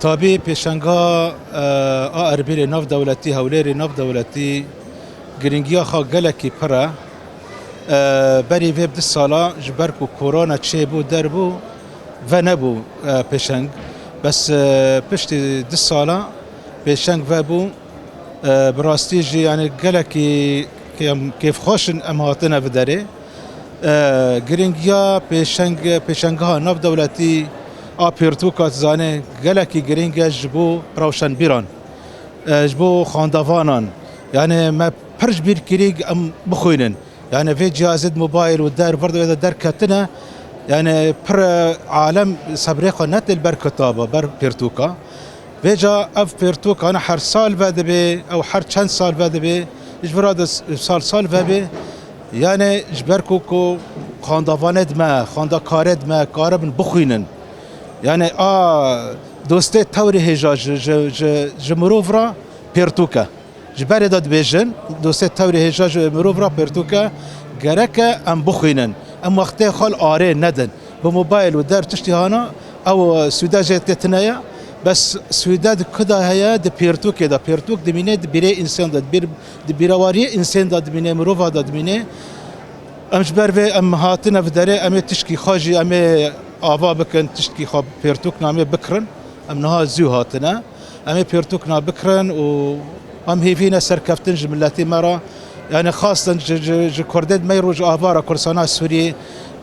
طبي بيشنغا اربيل ناف دولتي هوليري ناف دولتي گرنگیا خا گلکی پره بری ویب ده سالا جبرکو کورونا چه بو در بو و نبو پیشنگ بس پشت ده سالا پیشنگ و بو براستی جی یعنی گلکی کیف خوشن امهاتنا و داره گرنگیا پیشنگ ها ناف دولتی آپیرتو کات زانه گلکی گرنگ جبو روشن بیران جبو خاندوانان يعني ما برج بير كريج ام بخوينن يعني في جهاز موبايل والدار برضه اذا دار كاتنا يعني بر عالم سبريقه نت البر كتابه بر بيرتوكا فيجا اف بيرتوكا انا حر سال بعد بي او حر كان سال بعد بي اجبر سال بعد بي يعني جبركوكو خاندوانت ما خاندا كارد ما كاربن بخوينن يعني دوستي توري هجا جمروفرا بيرتوكا جبر داد بیشن دوست تاوری هجاج مروفرا پرتوکا گرکه ام بخوینن ام وقتی خال آره ندن با موبایل و در تشتی هانا او سودا جت تنایا بس سودا کدا هيا د پرتوک دا پرتوک دمینه د بیره انسان داد د بیرواری انسان داد دمینه مروفا داد دمینه ام جبر و ام هاتنا في داره ام تشکی خاجی ام آوا بکن تشکی خاب پرتوک نامه بکرن ام نها زو هاتنا ام پرتوک نا بکرن و هم هيفينا سركفتن جملاتي مرة يعني خاصة كردد ما يروج أهبارا كرسانا سوري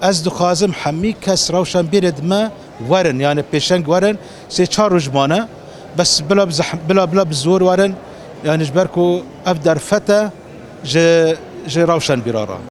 أزدو خازم حمي كس روشن بيرد ما ورن يعني بيشنج ورن سي چار رجمانة بس بلا بزور ورن يعني جبركو أفدر فتا جي روشن بيرارا